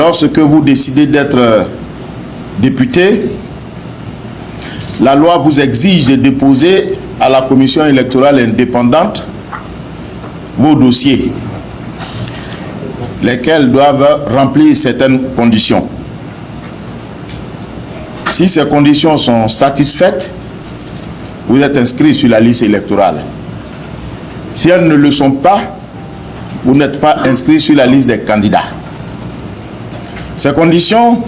Lorsque vous décidez d'être député, la loi vous exige de déposer à la commission électorale indépendante vos dossiers, lesquels doivent remplir certaines conditions. Si ces conditions sont satisfaites, vous êtes inscrit sur la liste électorale. Si elles ne le sont pas, vous n'êtes pas inscrit sur la liste des candidats. Ces conditions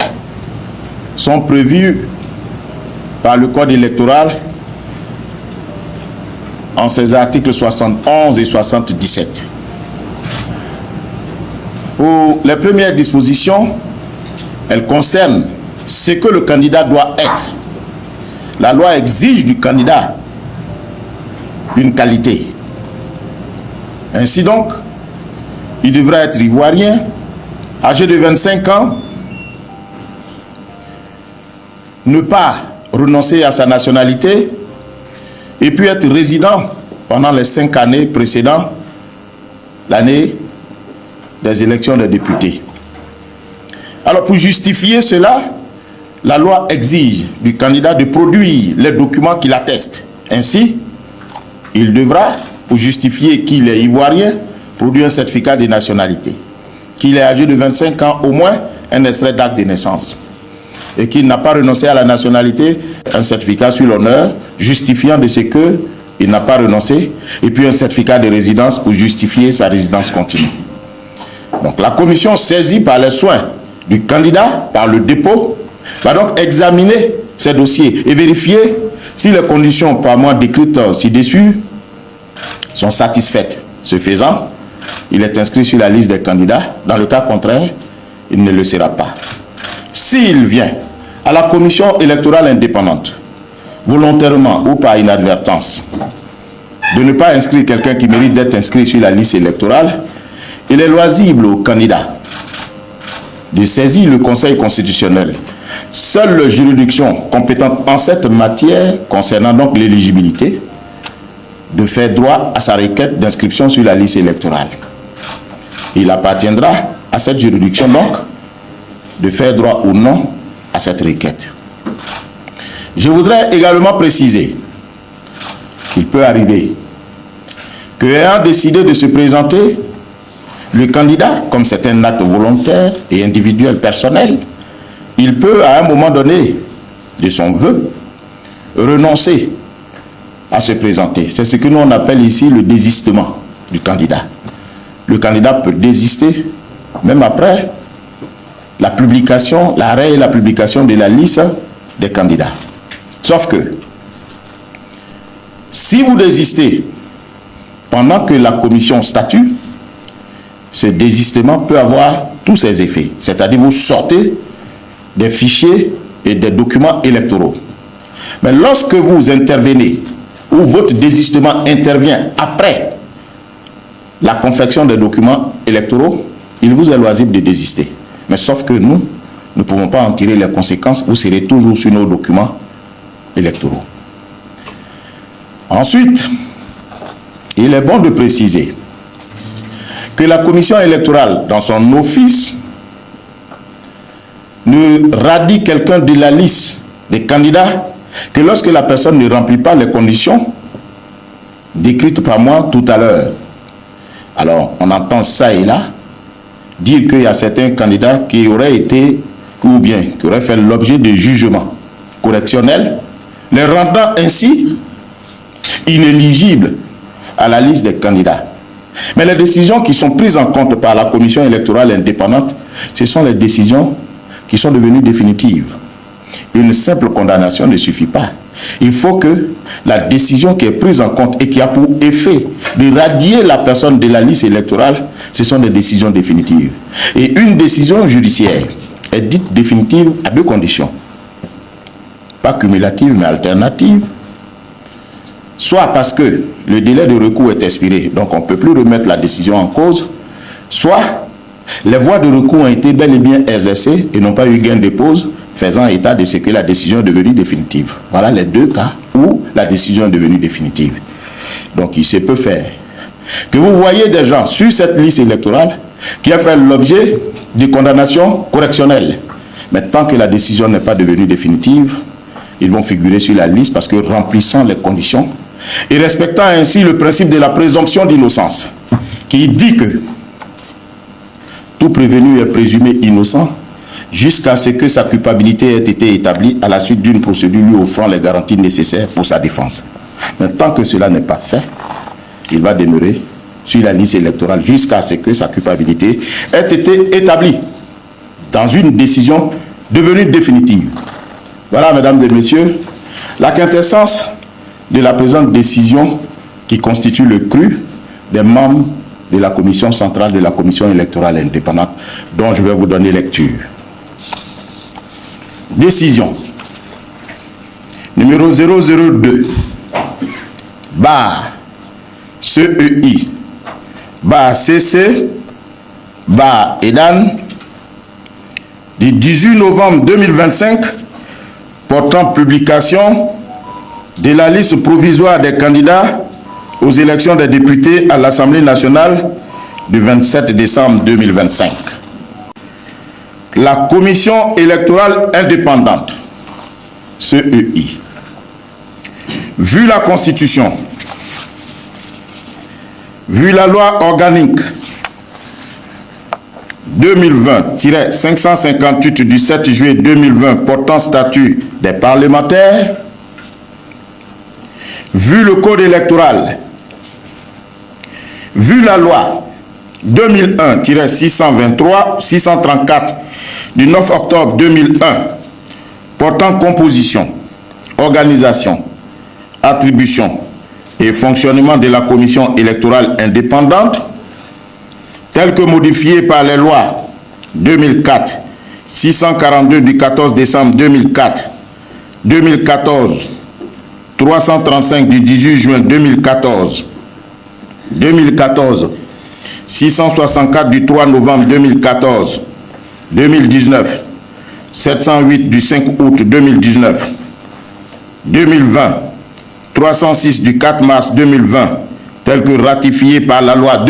sont prévues par le Code électoral en ses articles 71 et 77. Pour les premières dispositions, elles concernent ce que le candidat doit être. La loi exige du candidat une qualité. Ainsi donc, il devra être ivoirien, âgé de 25 ans, ne pas renoncer à sa nationalité et puis être résident pendant les 5 années précédant l'année des élections des députés. Alors pour justifier cela, la loi exige du candidat de produire les documents qui l'attestent. Ainsi, il devra, pour justifier qu'il est ivoirien, produire un certificat de nationalité, qu'il est âgé de 25 ans au moins, un extrait d'acte de naissance, et qu'il n'a pas renoncé à la nationalité, un certificat sur l'honneur justifiant de ce qu'il n'a pas renoncé, et puis un certificat de résidence pour justifier sa résidence continue. Donc la commission saisie par les soins du candidat, par le dépôt, va donc examiner ces dossiers et vérifier si les conditions par moi décrites ci-dessus sont satisfaites. Ce faisant, il est inscrit sur la liste des candidats. Dans le cas contraire, il ne le sera pas. S'il vient à la commission électorale indépendante, volontairement ou par inadvertance, de ne pas inscrire quelqu'un qui mérite d'être inscrit sur la liste électorale, il est loisible au candidat de saisir le Conseil constitutionnel. Seule la juridiction compétente en cette matière, concernant donc l'éligibilité, de faire droit à sa requête d'inscription sur la liste électorale. Il appartiendra à cette juridiction donc de faire droit ou non à cette requête. Je voudrais également préciser qu'il peut arriver que, ayant décidé de se présenter, le candidat, comme c'est un acte volontaire et individuel personnel, il peut à un moment donné de son vœu renoncer à se présenter. C'est ce que nous on appelle ici le désistement du candidat. Le candidat peut désister même après la publication, l'arrêt et la publication de la liste des candidats. Sauf que si vous désistez pendant que la commission statue, ce désistement peut avoir tous ses effets. C'est-à-dire vous sortez des fichiers et des documents électoraux. Mais lorsque vous intervenez, ou votre désistement intervient après la confection des documents électoraux, il vous est loisible de désister. Mais sauf que nous ne pouvons pas en tirer les conséquences, vous serez toujours sur nos documents électoraux. Ensuite, il est bon de préciser que la commission électorale, dans son office, ne radie quelqu'un de la liste des candidats que lorsque la personne ne remplit pas les conditions décrites par moi tout à l'heure. Alors, on entend ça et là, dire qu'il y a certains candidats qui auraient été, ou bien qui auraient fait l'objet de jugements correctionnels, les rendant ainsi inéligibles à la liste des candidats. Mais les décisions qui sont prises en compte par la commission électorale indépendante, ce sont les décisions qui sont devenues définitives. Une simple condamnation ne suffit pas. Il faut que la décision qui est prise en compte et qui a pour effet de radier la personne de la liste électorale, ce sont des décisions définitives. Et une décision judiciaire est dite définitive à deux conditions. Pas cumulative, mais alternative. Soit parce que le délai de recours est expiré, donc on ne peut plus remettre la décision en cause, soit les voies de recours ont été bel et bien exercées et n'ont pas eu gain de cause, faisant état de ce que la décision est devenue définitive. Voilà les deux cas où la décision est devenue définitive. Donc il se peut faire que vous voyez des gens sur cette liste électorale qui a fait l'objet de condamnations correctionnelles. Mais tant que la décision n'est pas devenue définitive, ils vont figurer sur la liste parce que remplissant les conditions et respectant ainsi le principe de la présomption d'innocence, qui dit que tout prévenu est présumé innocent jusqu'à ce que sa culpabilité ait été établie à la suite d'une procédure lui offrant les garanties nécessaires pour sa défense. Mais tant que cela n'est pas fait, il va demeurer sur la liste électorale jusqu'à ce que sa culpabilité ait été établie dans une décision devenue définitive. Voilà, mesdames et messieurs, la quintessence de la présente décision qui constitue le cru des membres de la commission centrale de la commission électorale indépendante dont je vais vous donner lecture. Décision numéro 002 bar CEI bar CC bar EDAN du 18 novembre 2025 portant publication de la liste provisoire des candidats aux élections des députés à l'Assemblée nationale du 27 décembre 2025. La Commission électorale indépendante, CEI, vu la Constitution, vu la loi organique 2020-558 du 7 juillet 2020 portant statut des parlementaires, vu le code électoral, vu la loi 2001-634 du 9 octobre 2001 portant composition, organisation, attribution et fonctionnement de la commission électorale indépendante, telle que modifiée par les lois 2004-642 du 14 décembre 2004, 2014-335 du 18 juin 2014, 2014-664 du 3 novembre 2014, 2019, 708 du 5 août 2019, 2020, 306 du 4 mars 2020, tel que ratifié par la loi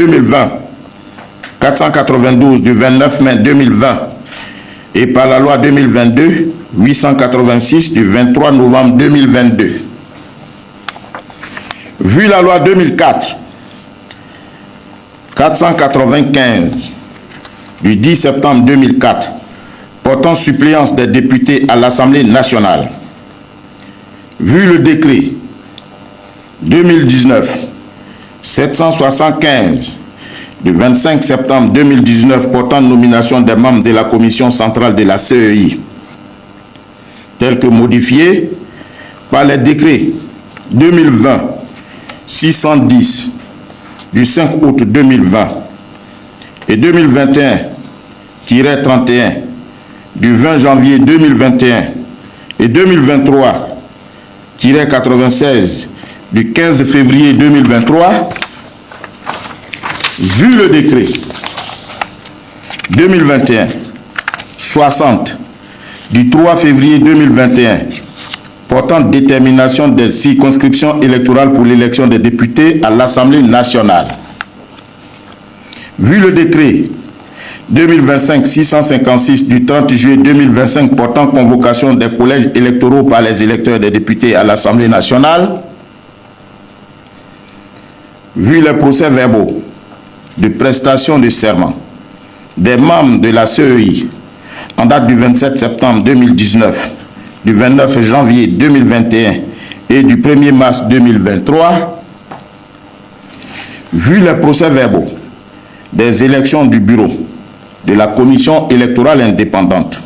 2020-492 du 29 mai 2020 et par la loi 2022-886 du 23 novembre 2022. Vu la loi 2004-495 du 10 septembre 2004 portant suppléance des députés à l'Assemblée nationale, vu le décret 2019-775 du 25 septembre 2019 portant nomination des membres de la commission centrale de la CEI, tel que modifié par les décrets 2020-610 du 5 août 2020 et 2021-31 du 20 janvier 2021 et 2023-96 du 15 février 2023, vu le décret 2021-60 du 3 février 2021 portant détermination des circonscriptions électorales pour l'élection des députés à l'Assemblée nationale, vu le décret 2025-656 du 30 juillet 2025 portant convocation des collèges électoraux par les électeurs des députés à l'Assemblée nationale, vu les procès-verbaux de prestation de serment des membres de la CEI en date du 27 septembre 2019, du 29 janvier 2021 et du 1er mars 2023, vu les procès-verbaux des élections du bureau de la commission électorale indépendante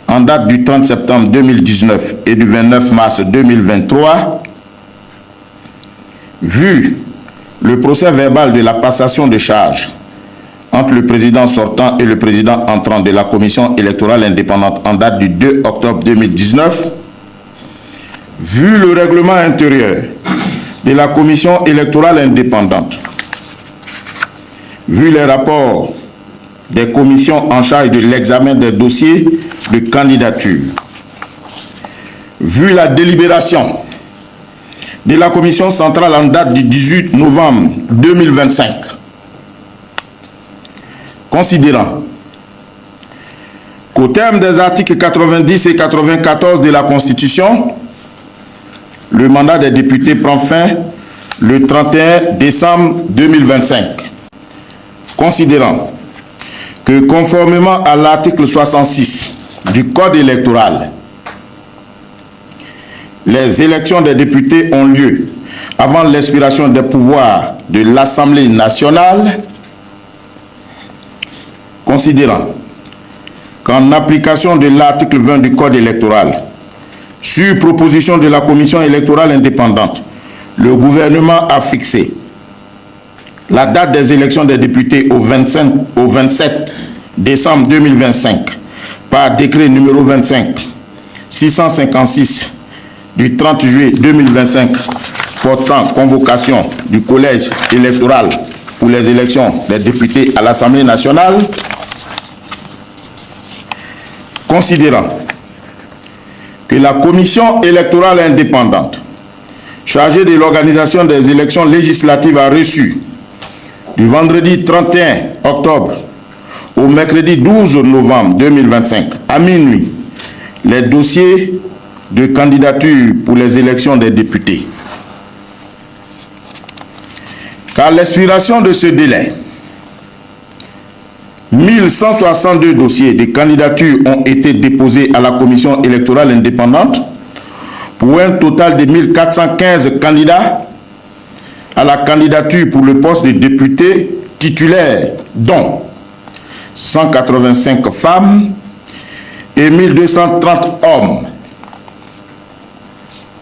en date du 30 septembre 2019 et du 29 mars 2023, vu le procès verbal de la passation de charges entre le président sortant et le président entrant de la commission électorale indépendante en date du 2 octobre 2019, vu le règlement intérieur de la commission électorale indépendante, vu les rapports des commissions en charge de l'examen des dossiers de candidature, vu la délibération de la commission centrale en date du 18 novembre 2025 Considérant qu'au terme des articles 90 et 94 de la Constitution, le mandat des députés prend fin le 31 décembre 2025. Considérant que conformément à l'article 66 du Code électoral, les élections des députés ont lieu avant l'expiration des pouvoirs de l'Assemblée nationale, considérant qu'en application de l'article 20 du Code électoral, sur proposition de la Commission électorale indépendante, le gouvernement a fixé la date des élections des députés au 27 décembre 2025 par décret numéro 25-656 du 30 juillet 2025 portant convocation du collège électoral pour les élections des députés à l'Assemblée nationale, considérant que la Commission électorale indépendante chargée de l'organisation des élections législatives a reçu du vendredi 31 octobre au mercredi 12 novembre 2025 à minuit les dossiers de candidature pour les élections des députés. Qu'à l'expiration de ce délai, 1162 dossiers de candidature ont été déposés à la Commission électorale indépendante pour un total de 1415 candidats à la candidature pour le poste de député titulaire, dont 185 femmes et 1230 hommes.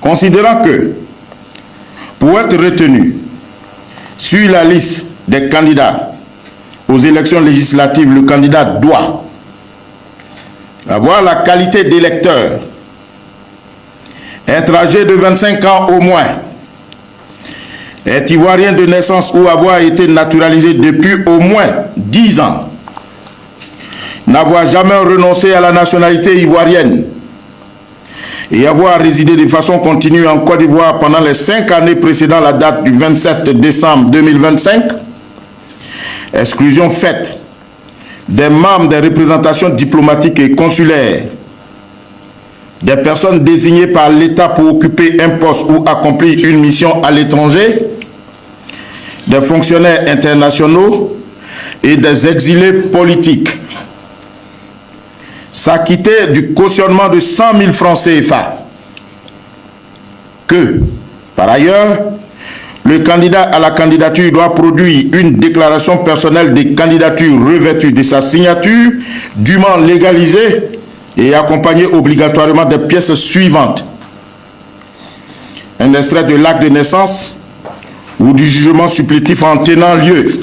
Considérant que, pour être retenu sur la liste des candidats aux élections législatives, le candidat doit avoir la qualité d'électeur, être âgé de 25 ans au moins, être ivoirien de naissance ou avoir été naturalisé depuis au moins 10 ans, n'avoir jamais renoncé à la nationalité ivoirienne et avoir résidé de façon continue en Côte d'Ivoire pendant les 5 années précédant la date du 27 décembre 2025, exclusion faite des membres des représentations diplomatiques et consulaires, des personnes désignées par l'État pour occuper un poste ou accomplir une mission à l'étranger, des fonctionnaires internationaux et des exilés politiques. S'acquitter du cautionnement de 100 000 francs CFA. Que, par ailleurs, le candidat à la candidature doit produire une déclaration personnelle de candidature revêtue de sa signature, dûment légalisée et accompagnée obligatoirement des pièces suivantes. Un extrait de l'acte de naissance ou du jugement supplétif en tenant lieu.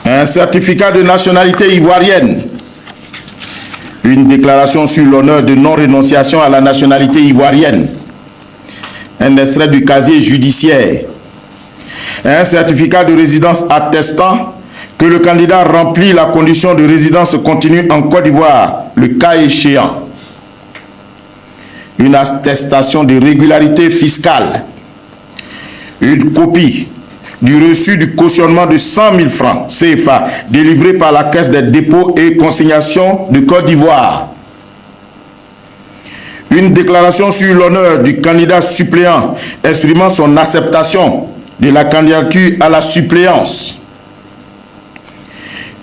Un certificat de nationalité ivoirienne, une déclaration sur l'honneur de non-rénonciation à la nationalité ivoirienne, un extrait du casier judiciaire, un certificat de résidence attestant que le candidat remplit la condition de résidence continue en Côte d'Ivoire, le cas échéant, une attestation de régularité fiscale, une copie du reçu du cautionnement de 100 000 francs CFA délivré par la Caisse des dépôts et consignations de Côte d'Ivoire. Une déclaration sur l'honneur du candidat suppléant exprimant son acceptation de la candidature à la suppléance.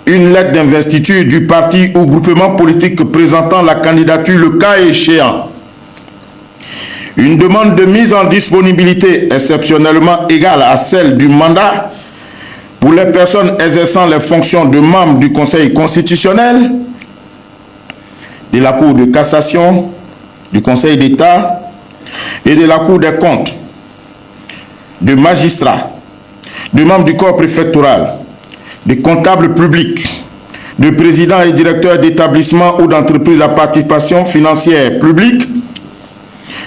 Une lettre d'investiture du parti ou groupement politique présentant la candidature le cas échéant. Une demande de mise en disponibilité exceptionnellement égale à celle du mandat pour les personnes exerçant les fonctions de membres du Conseil constitutionnel, de la Cour de cassation, du Conseil d'État et de la Cour des comptes, de magistrats, de membres du corps préfectoral, de comptables publics, de présidents et directeurs d'établissements ou d'entreprises à participation financière publique,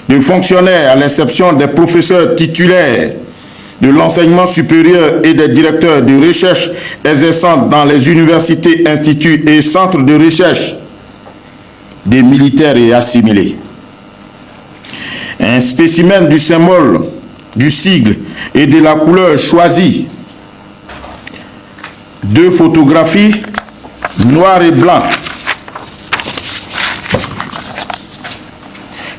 de fonctionnaires à l'exception des professeurs titulaires de l'enseignement supérieur et des directeurs de recherche exerçant dans les universités, instituts et centres de recherche, des militaires et assimilés. Un spécimen du symbole, du sigle et de la couleur choisie 2 photographies noir et blanc,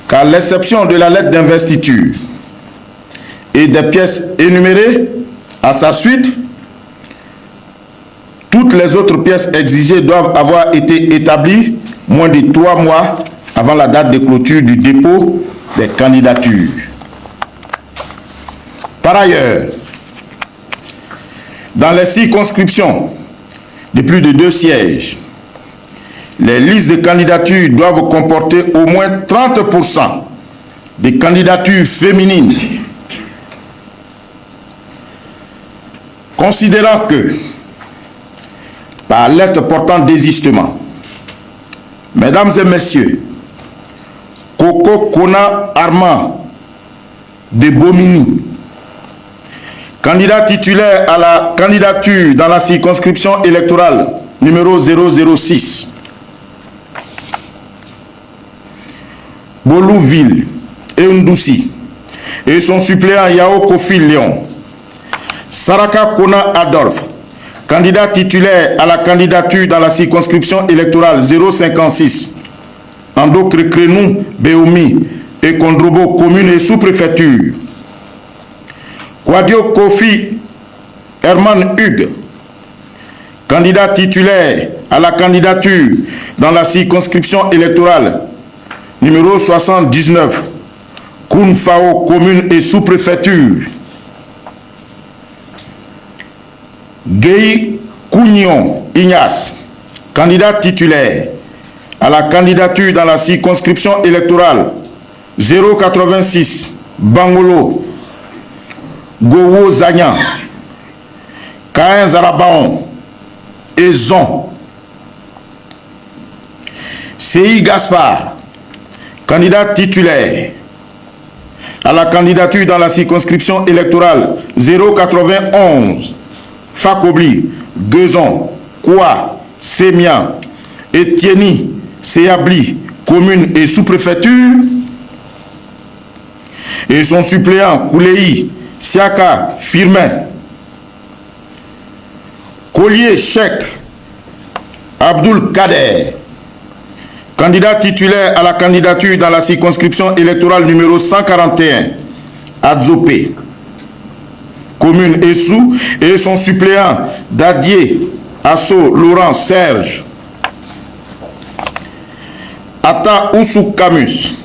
qu'à l'exception de la lettre d'investiture et des pièces énumérées à sa suite, toutes les autres pièces exigées doivent avoir été établies moins de 3 mois avant la date de clôture du dépôt des candidatures. Par ailleurs, dans les circonscriptions de plus de 2 sièges, les listes de candidatures doivent comporter au moins 30% des candidatures féminines. Considérant que, par lettre portant désistement, mesdames et messieurs, Coco Kona Armand de Bomini, candidat titulaire à la candidature dans la circonscription électorale numéro 006, Bolouville et Ndoussi, et son suppléant Yao Kofi Léon, Saraka Kona Adolphe, candidat titulaire à la candidature dans la circonscription électorale 056, Ando Krekrenou Beoumi et Kondrobo, commune et sous-préfecture, Kwadio Kofi Herman Hugues, candidat titulaire à la candidature dans la circonscription électorale numéro 79, Kounfao, commune et sous-préfecture, Gueye Kounion Ignace, candidat titulaire à la candidature dans la circonscription électorale 086, Bangolo, Gowo Zagnan, Kain Zarabaon et Zon. C.I. Gaspard, candidat titulaire à la candidature dans la circonscription électorale 091, Fakobli, Guezon, Koua, Sémian, Etieni, Séabli, commune et sous-préfecture, et son suppléant Koulei, Siaka, Firmin, Collier Cheikh, Abdul Kader, candidat titulaire à la candidature dans la circonscription électorale numéro 141, Adzopé, commune et sous, et son suppléant Dadier, Asso, Laurent, Serge, Ata Oussou Camus,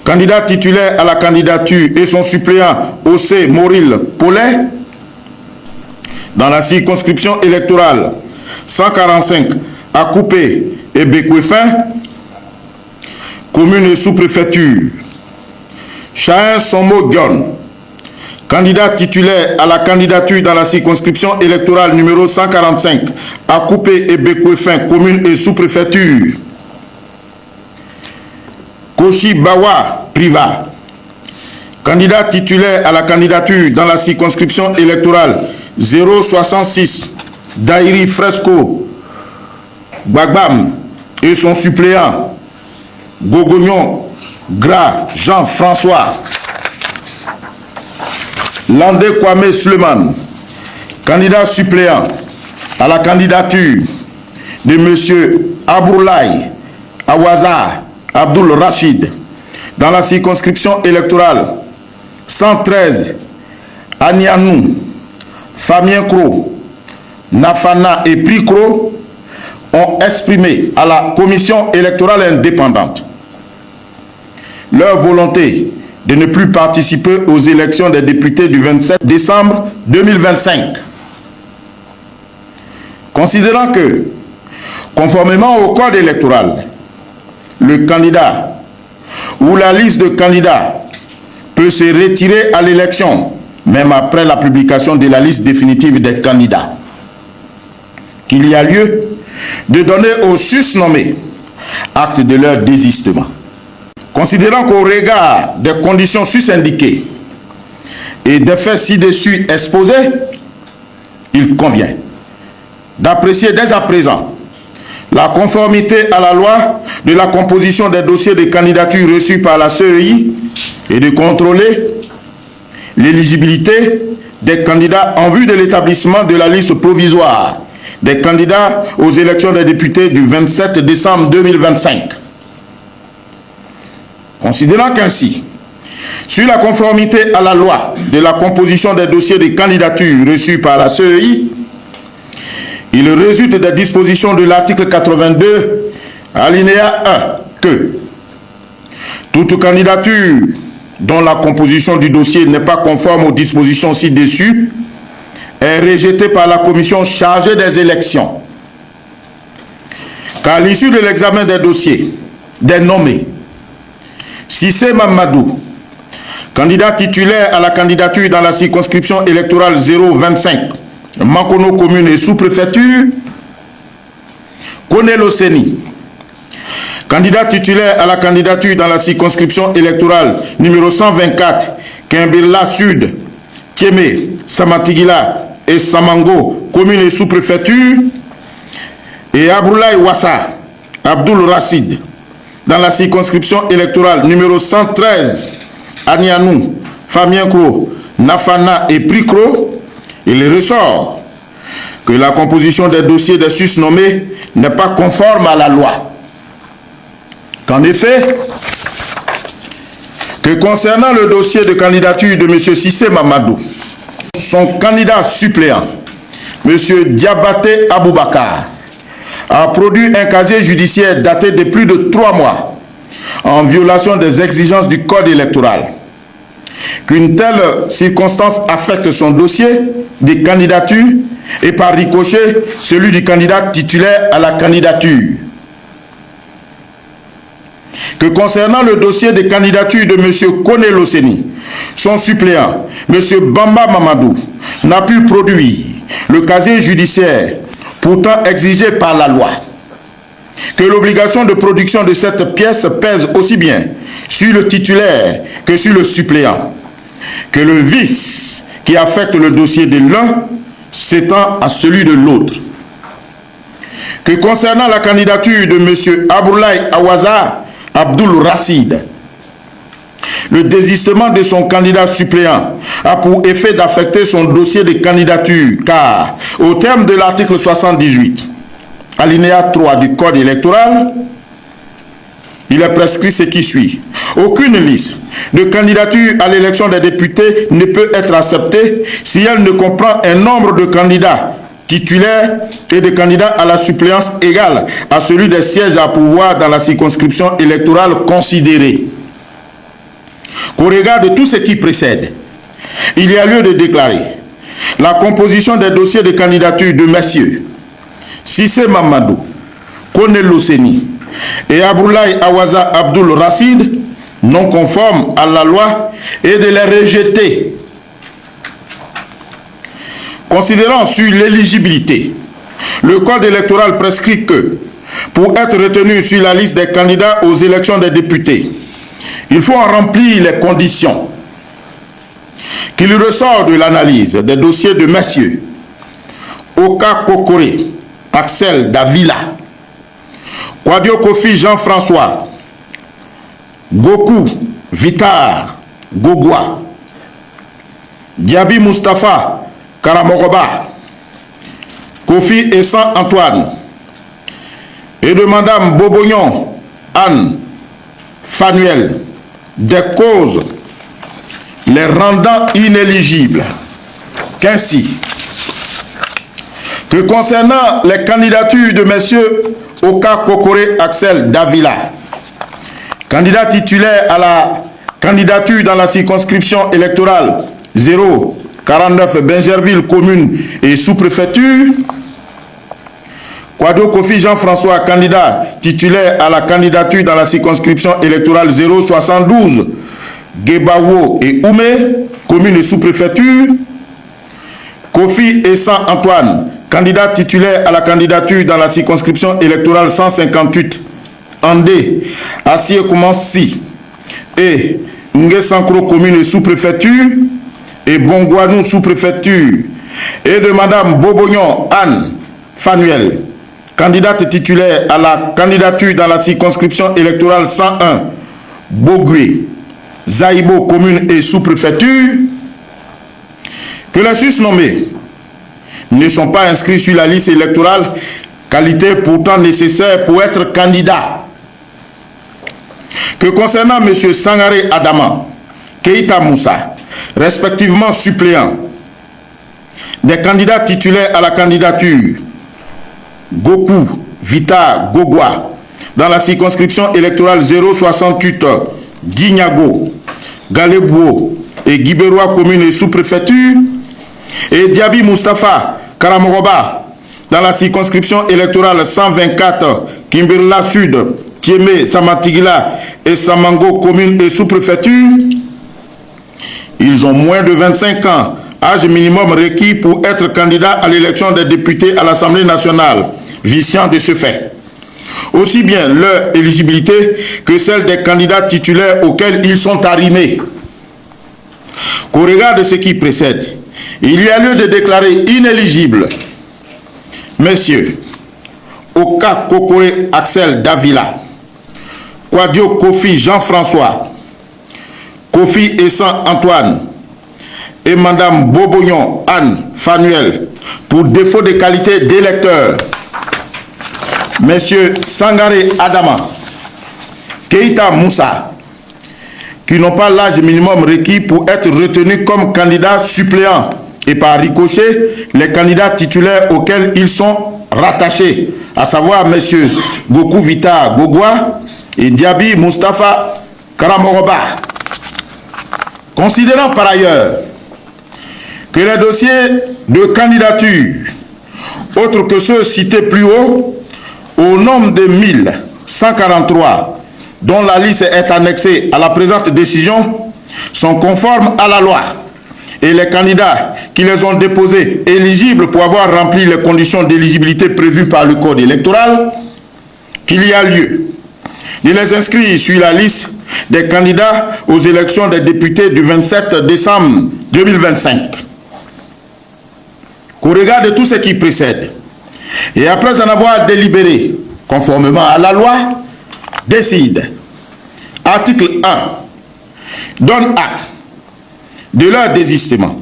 candidat titulaire à la candidature et son suppléant Ossé Moril Paulet, dans la circonscription électorale 145 à Coupé et Bekwefin, commune et sous-préfecture, Chahin Somo Gion, candidat titulaire à la candidature dans la circonscription électorale numéro 145 à Coupé et Bekwefin, commune et sous-préfecture, Koshi Bawa Priva, candidat titulaire à la candidature dans la circonscription électorale 066, Dairi Fresco Bagbam et son suppléant Gogognon Gras Jean-François, Landé Kwame Suleiman, candidat suppléant à la candidature de M. Aboulaye Awaza Abdul Rachid dans la circonscription électorale 113, Anianou, Famien Kro, Nafana et Prikro ont exprimé à la commission électorale indépendante leur volonté de ne plus participer aux élections des députés du 27 décembre 2025. Considérant que, conformément au code électoral, le candidat ou la liste de candidats peut se retirer à l'élection, même après la publication de la liste définitive des candidats, qu'il y a lieu de donner aux susnommés acte de leur désistement. Considérant qu'au regard des conditions sus-indiquées et des faits ci-dessus exposés, il convient d'apprécier dès à présent la conformité à la loi de la composition des dossiers de candidature reçus par la CEI et de contrôler l'éligibilité des candidats en vue de l'établissement de la liste provisoire des candidats aux élections des députés du 27 décembre 2025. Considérant qu'ainsi, sur la conformité à la loi de la composition des dossiers de candidature reçus par la CEI, il résulte des dispositions de l'article 82, alinéa 1, que toute candidature dont la composition du dossier n'est pas conforme aux dispositions ci-dessus est rejetée par la commission chargée des élections. Qu'à l'issue de l'examen des dossiers, des nommés, Cissé Mamadou, candidat titulaire à la candidature dans la circonscription électorale 025, Mankono commune et sous-préfecture, Kone Loseni, candidat titulaire à la candidature dans la circonscription électorale numéro 124, Kimbella Sud, Tiémé, Samatigila et Samango, commune et sous-préfecture, et Abdoulaye Wassa, Abdoul Racid, dans la circonscription électorale numéro 113, Anianou, Famienkro, Nafana et Prikro, il ressort que la composition des dossiers des susnommés n'est pas conforme à la loi. Qu'en effet, que concernant le dossier de candidature de M. Cissé Mamadou, son candidat suppléant, M. Diabaté Aboubakar, a produit un casier judiciaire daté de plus de 3 mois, en violation des exigences du Code électoral. Qu'une telle circonstance affecte son dossier de candidature et par ricochet celui du candidat titulaire à la candidature. Que concernant le dossier de candidature de M. Kone Loseni, son suppléant, M. Bamba Mamadou, n'a pu produire le casier judiciaire pourtant exigé par la loi. Que l'obligation de production de cette pièce pèse aussi bien sur le titulaire que sur le suppléant. Que le vice qui affecte le dossier de l'un s'étend à celui de l'autre. Que concernant la candidature de M. Abdoulaye Awaza Abdoul Racid, le désistement de son candidat suppléant a pour effet d'affecter son dossier de candidature, car au terme de l'article 78, alinéa 3 du Code électoral, il est prescrit ce qui suit. Aucune liste de candidature à l'élection des députés ne peut être acceptée si elle ne comprend un nombre de candidats titulaires et de candidats à la suppléance égal à celui des sièges à pouvoir dans la circonscription électorale considérée. Qu'au regard de tout ce qui précède, il y a lieu de déclarer la composition des dossiers de candidature de messieurs Cissé Mamadou, Kone Loseni et Abdoulaye Awaza Abdoul Racid non conformes à la loi et de les rejeter. Considérant sur l'éligibilité, le Code électoral prescrit que, pour être retenu sur la liste des candidats aux élections des députés, il faut en remplir les conditions qu'il ressort de l'analyse des dossiers de messieurs Oka Kokore, Axel Davila, Kwadio Kofi Jean-François, Goku Vitar Gogwa, Diaby Mustapha Karamoroba, Kofi Essan Antoine et de Madame Bobognon Anne Fanuel, des causes les rendant inéligibles. Qu'ainsi, que concernant les candidatures de messieurs Oka Kokore Axel Davila, candidat titulaire à la candidature dans la circonscription électorale 049 Benjerville commune et sous-préfecture, Kwado Kofi Jean-François, candidat titulaire à la candidature dans la circonscription électorale 072 Gebawo et Oumé, commune et sous-préfecture, Kofi Essan Antoine, candidat titulaire à la candidature dans la circonscription électorale 158 Andé, Assié Koumansi et Nguesankro, commune et sous-préfecture, et Bongouanou, sous-préfecture, et de Madame Bobognon Anne Fanuel, candidate titulaire à la candidature dans la circonscription électorale 101 Bogué, Zaïbo, commune et sous-préfecture, que les susnommés ne sont pas inscrits sur la liste électorale, qualité pourtant nécessaire pour être candidat. Que concernant M. Sangaré Adama, Keita Moussa, respectivement suppléants, des candidats titulaires à la candidature Goku Vita Gogwa dans la circonscription électorale 068 Dignago, Galebouo et Guibérois commune et sous-préfecture, et Diaby Mustafa Karamoroba dans la circonscription électorale 124 Kimberla Sud, Tiémé, Samatigila et Samango commune et sous-préfecture. Ils ont moins de 25 ans, âge minimum requis pour être candidat à l'élection des députés à l'Assemblée nationale, viciant de ce fait aussi bien leur éligibilité que celle des candidats titulaires auxquels ils sont arrimés. Qu'au regard de ce qui précède, il y a lieu de déclarer inéligible messieurs Oka Kokore Axel Davila, Kwadio Kofi Jean-François, Kofi Essan Antoine et Madame Bobognon Anne Fanuel pour défaut de qualité d'électeur. Messieurs Sangaré Adama, Keita Moussa, qui n'ont pas l'âge minimum requis pour être retenus comme candidats suppléants et par ricochet les candidats titulaires auxquels ils sont rattachés, à savoir messieurs Goku Vita Gogwa et Diaby Mustafa Karamoroba. Considérant par ailleurs que les dossiers de candidature, autres que ceux cités plus haut, au nombre de 1143, dont la liste est annexée à la présente décision, sont conformes à la loi et les candidats qui les ont déposés éligibles pour avoir rempli les conditions d'éligibilité prévues par le code électoral, qu'il y a lieu de les inscrire sur la liste des candidats aux élections des députés du 27 décembre 2025. Qu'au regard de tout ce qui précède, et après en avoir délibéré conformément à la loi, décide, article 1, donne acte de leur désistement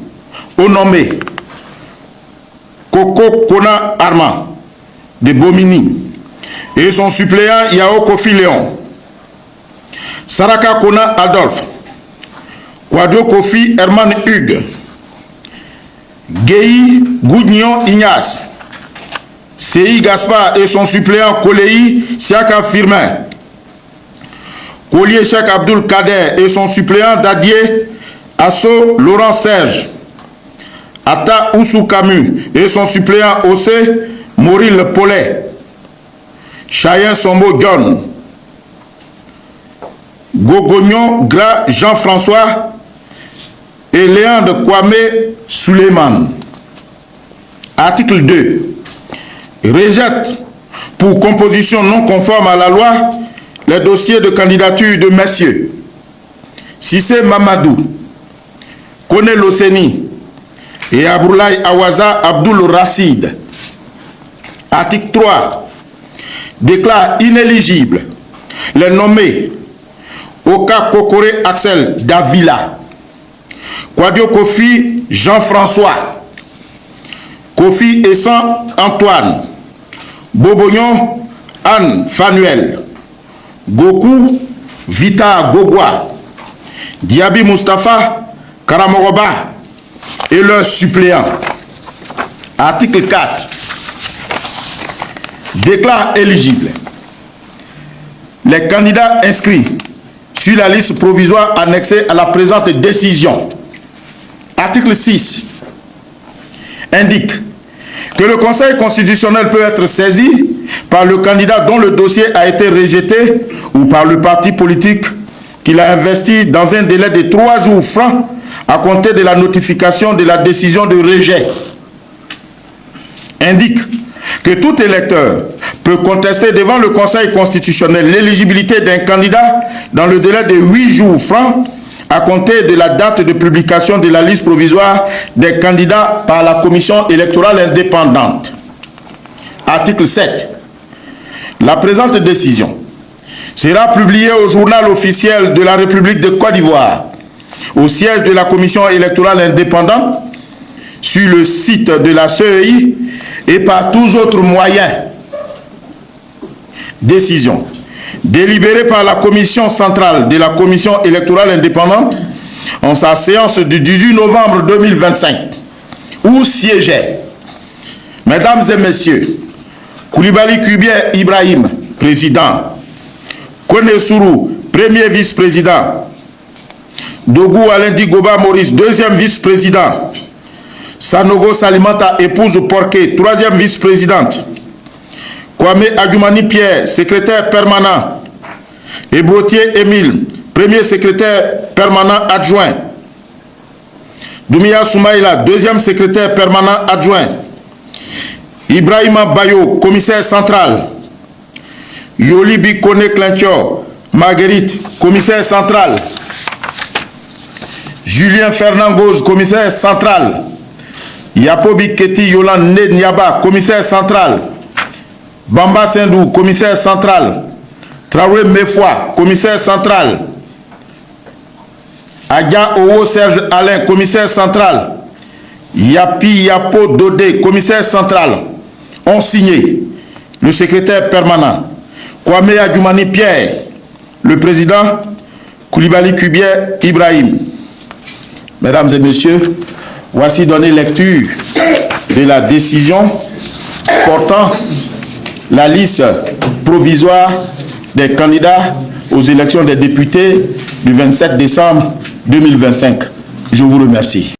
au nommé Koko Kona Armand de Bomini et son suppléant Yao Kofi Léon, Saraka Kona Adolphe, Kwadio Kofi Herman Hugues, Guéhi Goudnion Ignace, Sei Gaspard et son suppléant Kolei Siaka Firmin, Collier Cheikh Abdul Kader et son suppléant Dadier Asso Laurent Serge, Ata Oussou Camus et son suppléant Ossé Mauril Paulet, Chayen Sombo John, Gogognon Gras Jean-François et Léandre Kwame Suleiman. Article 2. Rejette pour composition non conforme à la loi les dossiers de candidature de messieurs Sissé Mamadou, Kone Loseni et Aboulaye Awaza Abdul Rassid. Article 3. Déclare inéligible les nommés Oka Kokore Axel Davila, Kwadio Kofi Jean-François, Kofi Essan Antoine, Bobognon Anne Fanuel, Goku Vita Gogwa, Diaby Mustafa Karamoroba et leurs suppléants. Article 4. Déclare éligibles les candidats inscrits sur la liste provisoire annexée à la présente décision. Article 6. Indique que le Conseil constitutionnel peut être saisi par le candidat dont le dossier a été rejeté ou par le parti politique qu'il a investi dans un délai de 3 jours francs à compter de la notification de la décision de rejet. Indique que tout électeur peut contester devant le Conseil constitutionnel l'éligibilité d'un candidat dans le délai de 8 jours francs à compter de la date de publication de la liste provisoire des candidats par la Commission électorale indépendante. Article 7. La présente décision sera publiée au journal officiel de la République de Côte d'Ivoire, au siège de la Commission électorale indépendante, sur le site de la CEI et par tous autres moyens. Décision délibérée par la commission centrale de la commission électorale indépendante en sa séance du 18 novembre 2025, où siégeaient, mesdames et messieurs, Koulibaly Kubier Ibrahim, président, Kone Sourou, premier vice-président, Dogou Alain Digoba Maurice, deuxième vice-président, Sanogo Salimata, épouse Porquet, troisième vice-présidente, Kwame Adjoumani Pierre, secrétaire permanent, Ebrotier Émile, premier secrétaire permanent adjoint, Doumia Soumaïla, deuxième secrétaire permanent adjoint, Ibrahima Bayo, commissaire central, Yoli Bikone Clintior, Marguerite, commissaire central, Julien Fernangoz, commissaire central, Yapobi Keti Yolande Niaba, commissaire central, Bamba Sendou, commissaire central, Traoré Mefwa, commissaire central, Adia Owo Serge Alain, commissaire central, Yapi Yapo Dodé, commissaire central, ont signé le secrétaire permanent, Kwame Adjoumani Pierre, le président, Koulibaly Kubier Ibrahim. Mesdames et messieurs, voici donné lecture de la décision portant la liste provisoire des candidats aux élections des députés du 27 décembre 2025. Je vous remercie.